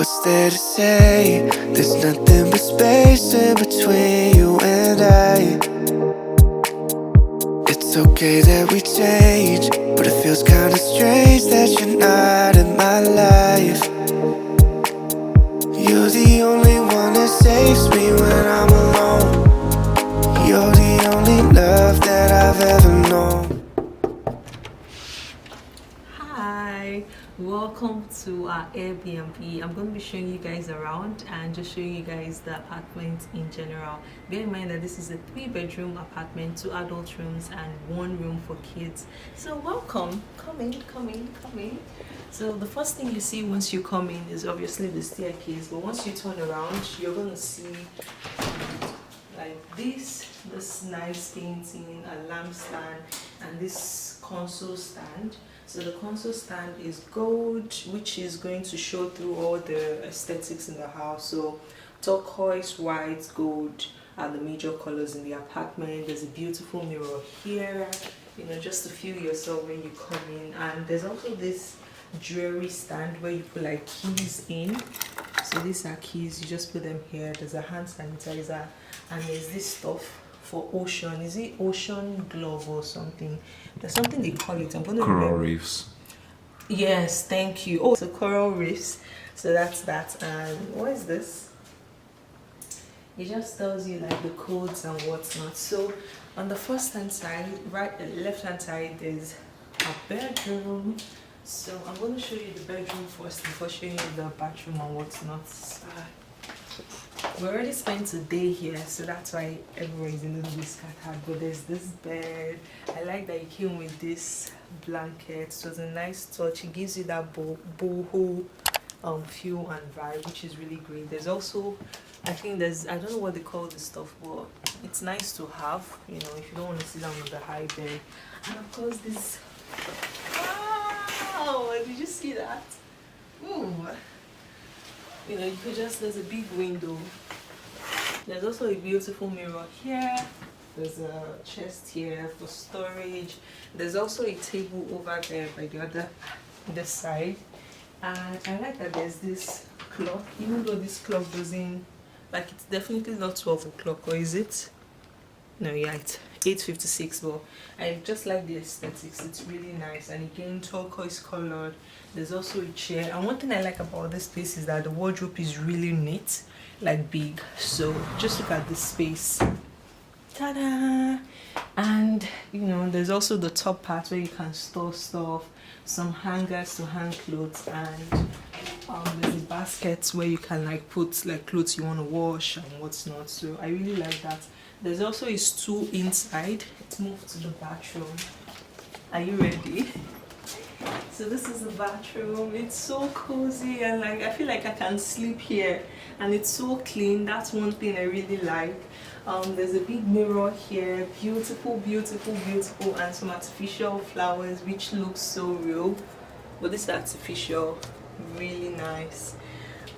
what's there to say? There's nothing but space in between you and I. It's okay that we change, but it feels kinda strange that you're not in my life. You're the only one that saves me when I'm alone. You're the only love that I've ever known. Hi, welcome to our Airbnb. I'm going to be showing you guys around and just showing you guys the apartment in general. Bear in mind that this is a 3-bedroom apartment, 2 adult rooms and 1 room for kids. So welcome, come in. So the first thing you see once you come in is obviously the staircase, but once you turn around you're going to see like this nice painting, a lamp stand, and this console stand. So the console stand is gold, which is going to show through all the aesthetics in the house. So turquoise, white, gold are the major colors in the apartment. There's a beautiful mirror here, you know, just to feel yourself when you come in. And there's also this jewelry stand where you put like keys in. So these are keys, you just put them here. There's a hand sanitizer, and there's this stuff for ocean. Is it ocean glove or something? There's something they call it. I'm going to coral reefs. Yes, thank you. Oh, so coral reefs. So that's that. And what is this? It just tells you like the codes and whatnot. So on the first hand side, left hand side, there's a bedroom. So I'm going to show you the bedroom first before showing you the bathroom and whatnot. We already spent a day here, so that's why everywhere is a little bit scattered. But there's this bed. I like that it came with this blanket. So it's a nice touch. It gives you that boho feel and vibe, which is really great. There's also, I think I don't know what they call this stuff, but it's nice to have, you know, if you don't want to sit down on the high bed. And of course this, wow, did you see that? Ooh. You know, you could just, there's a big window. There's also a beautiful mirror here. There's a chest here for storage. There's also a table over there by this side. And I like that there's this clock, even though this clock doesn't, like, it's definitely not 12 o'clock, or is it? No, yeah, it's 8:56, but I just like the aesthetics. It's really nice, and again, turquoise colored. There's also a chair, and one thing I like about this space is that the wardrobe is really neat, like big. So just look at this space. Ta-da! And you know, there's also the top part where you can store stuff, some hangers to hang clothes, and there's a basket where you can like put like clothes you want to wash and what's not. So I really like that. There's also a stool inside. Let's move to the bathroom. Are you ready? So this is the bathroom. It's so cozy, and like I feel like I can sleep here, and it's so clean. That's one thing I really like. There's a big mirror here, beautiful, and some artificial flowers which looks so real, but this is artificial, really nice.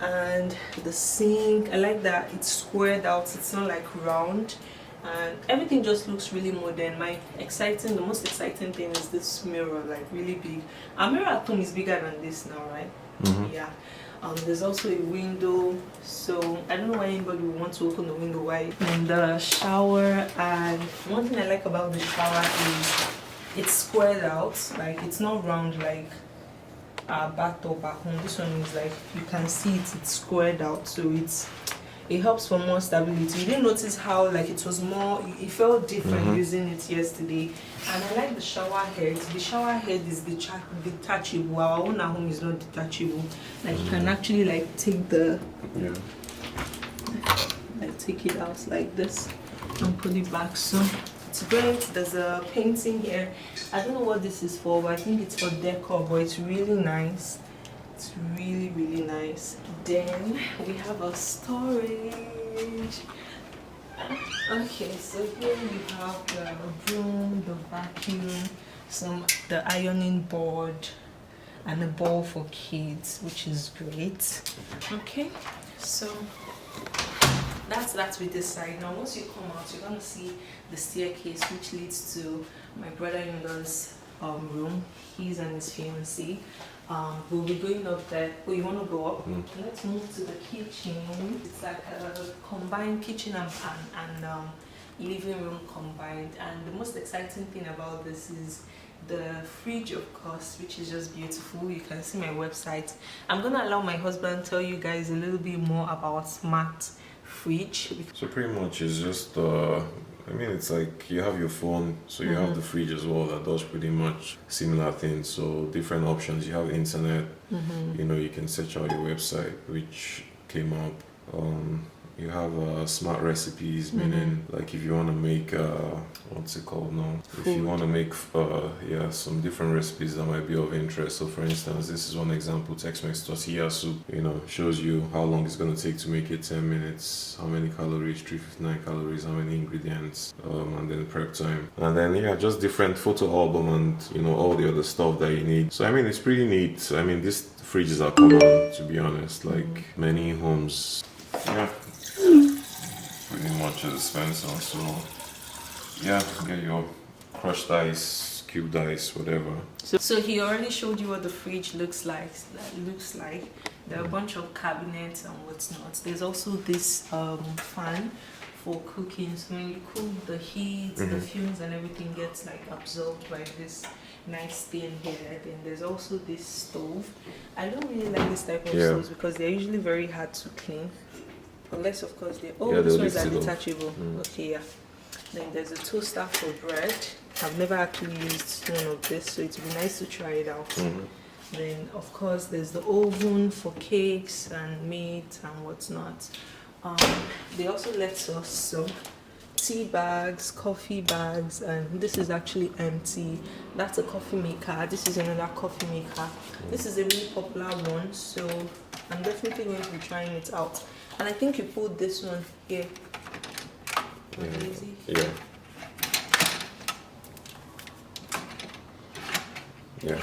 And the sink, I like that it's squared out, it's not like round, and everything just looks really modern. The most exciting thing is this mirror, like really big. Our mirror at home is bigger than this now, right? Yeah. There's also a window, so I don't know why anybody would want to open the window. Why? And the shower, and one thing I like about the shower is it's squared out, like it's not round like bathtub back home. This one is like, you can see it's squared out, so it helps for more stability. You didn't notice how like it was more, it felt different using it yesterday. And I like the shower head. The shower head is detachable. Our own at home is not detachable. Like you can actually like take take it out like this and put it back. So it's great. There's a painting here. I don't know what this is for, but I think it's for decor, but it's really nice. It's really nice. Then we have a storage. Okay, so here we have the broom, the vacuum, the ironing board, and a bowl for kids, which is great. Okay, so that's with this side. Now once you come out, you're gonna see the staircase which leads to my brother-in-law's room. He's and his fiancée. We'll be going up there. Oh, you want to go up? Let's move to the kitchen. It's like a combined kitchen and living room combined. And the most exciting thing about this is the fridge, of course, which is just beautiful. You can see my website. I'm gonna allow my husband tell you guys a little bit more about smart fridge. So pretty much it's just I mean, it's like you have your phone, so you have the fridge as well that does pretty much similar things. So different options. You have internet, you know, you can search out your website, which came up. You have smart recipes, meaning like if you want to make what's it called now? If you want to make yeah, some different recipes that might be of interest. So for instance, this is one example: Tex-Mex tortilla soup. You know, shows you how long it's going to take to make it, 10 minutes, how many calories, 359 calories, how many ingredients, and then prep time, and then yeah, just different photo album and you know all the other stuff that you need. So I mean, it's pretty neat. I mean, these fridges are common, to be honest. Like many homes, yeah. Pretty much a dispenser, so yeah, get your crushed ice, cubed ice, whatever. So he already showed you what the fridge looks like. There are a bunch of cabinets and what's not. There's also this fan for cooking. So when you cook, the heat, the fumes and everything gets like absorbed by this nice thing here. Then there's also this stove. I don't really like this type of stoves because they're usually very hard to clean. Unless, of course, this ones are detachable. Okay, yeah. Then there's a toaster for bread. I've never actually used one of this, so it would be nice to try it out. Then, of course, there's the oven for cakes and meat and what's not. They also let us some tea bags, coffee bags, and this is actually empty. That's a coffee maker. This is another coffee maker. This is a really popular one, so I'm definitely going to be trying it out. And I think you put this one here. Yeah.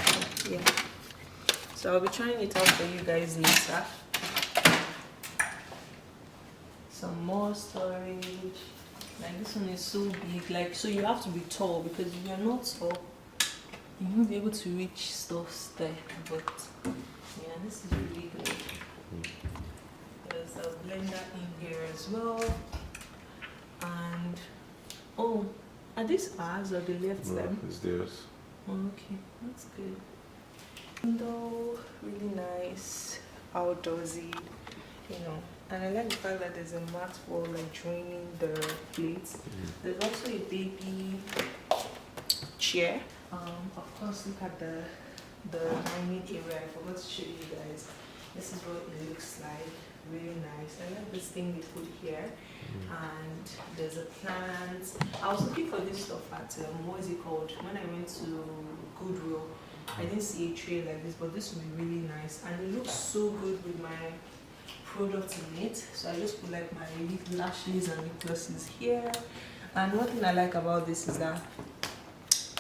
So I'll be trying it out for you guys later. Some more storage. Like this one is so big. Like, so you have to be tall because if you're not tall, you won't be able to reach stuff there. But yeah, this is really good. There's a blender in here as well. And oh, are these ours or they left them? It's theirs. Oh, okay, that's good. Window, really nice, outdoorsy, you know. And I like the fact that there's a mat for like draining the plates. There's also a baby chair. Of course, look at the dining area. I forgot to show you guys. This is what it looks like. Really nice. I like this thing they put here. And there's a plant. I was looking for this stuff at what is it called? When I went to Goodwill, I didn't see a tray like this, but this would be really nice. And it looks so good with my product in it. So I just put like my lip lashes and lip glosses here. And one thing I like about this is that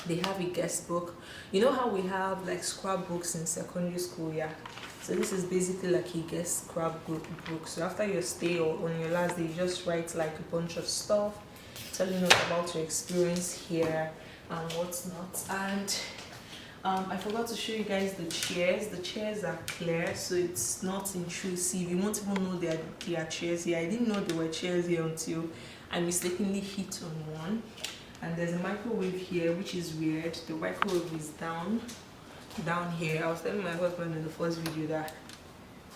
they have a guest book. You know how we have like scrapbooks in secondary school, yeah? So this is basically like a guest scrapbook book. So after your stay or on your last day, you just write like a bunch of stuff, telling us about your experience here and what's not. And I forgot to show you guys the chairs. The chairs are clear, so it's not intrusive. You won't even know they are chairs here. I didn't know there were chairs here until I mistakenly hit on one. And there's a microwave here, which is weird. The microwave is down here. I was telling my husband in the first video that,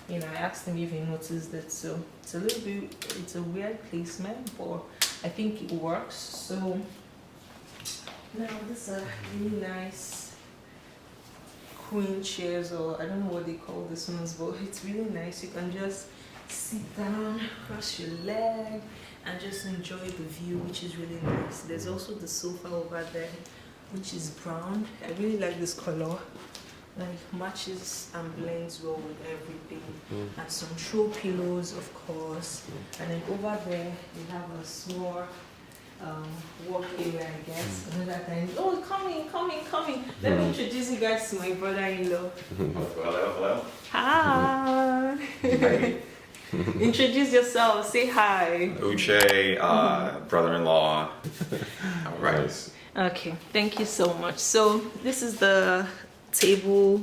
you know, I asked him if he noticed it. So it's a little bit, it's a weird placement, but I think it works. So now this is a really nice queen chairs, or I don't know what they call this ones, but it's really nice. You can just sit down, cross your leg, and just enjoy the view, which is really nice. There's also the sofa over there, which is brown. I really like this color. Like matches and blends well with everything. And some throw pillows, of course. And then over there, we have a small work area, I guess. Another kind. Oh, coming. Let me introduce you guys to my brother-in-law. Hello. Hi. Introduce yourself. Say hi. Uche, brother-in-law. All right. Nice. Okay, thank you so much. So this is the table.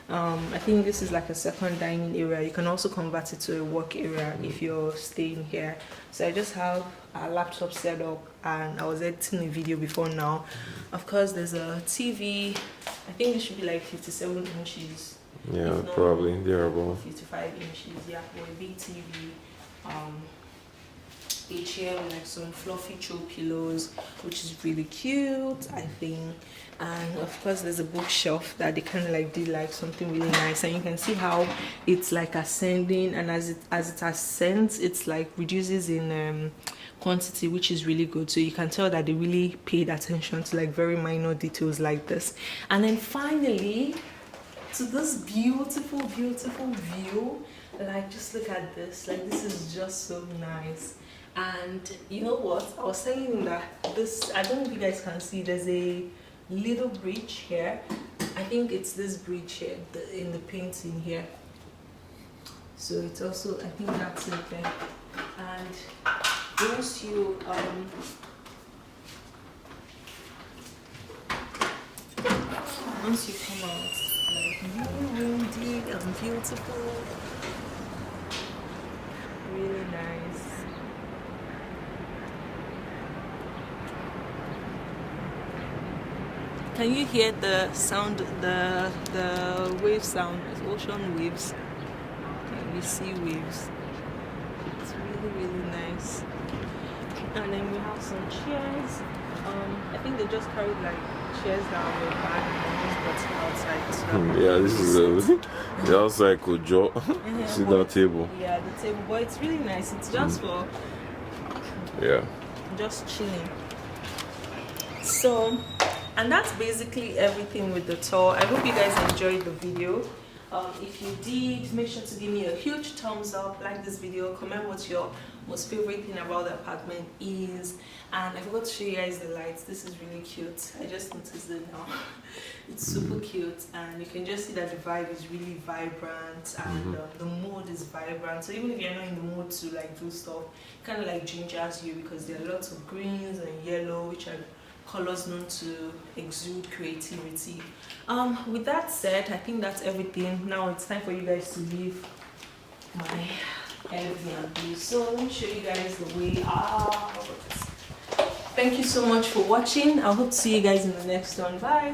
I think this is like a second dining area. You can also convert it to a work area if you're staying here. So I just have a laptop set up and I was editing a video before now. Of course, there's a TV. I think it should be like 57 inches. Yeah, probably thereabout. 55 inches, yeah, for a big TV. A chair with like some fluffy throw pillows, which is really cute, I think. And of course there's a bookshelf that they kind of like did like something really nice, and you can see how it's like ascending, and as it ascends, it's like reduces in quantity, which is really good. So you can tell that they really paid attention to like very minor details like this. And then finally, to this beautiful view, like just look at this, like this is just so nice. And you know what, I was telling you that this, I don't know if you guys can see, there's a little bridge here. I think it's this bridge here in the painting here. So it's also, I think that's it there. And once you come out, like really windy and beautiful, really nice. Can you hear the sound, the wave sound? It's ocean waves. You see waves. It's really nice. And then we have some chairs. I think they just carried like chairs down the back and just brought it outside. So Yeah, this is the outside could draw. See that table? Yeah, the table. But it's really nice. It's just for just chilling. So, and that's basically everything with the tour. I hope you guys enjoyed the video. If you did, make sure to give me a huge thumbs up, like this video, comment what your most favorite thing about the apartment is. And I forgot to show you guys the lights. This is really cute. I just noticed it now. It's super cute, and you can just see that the vibe is really vibrant, and the mood is vibrant. So even if you're not in the mood to like do stuff, it kind of like gingers you, because there are lots of greens and yellow, which are colors known to exude creativity. With that said, I think that's everything. Now it's time for you guys to leave my Airbnb. So let me show you guys the way out. Thank you so much for watching. I hope to see you guys in the next one. Bye.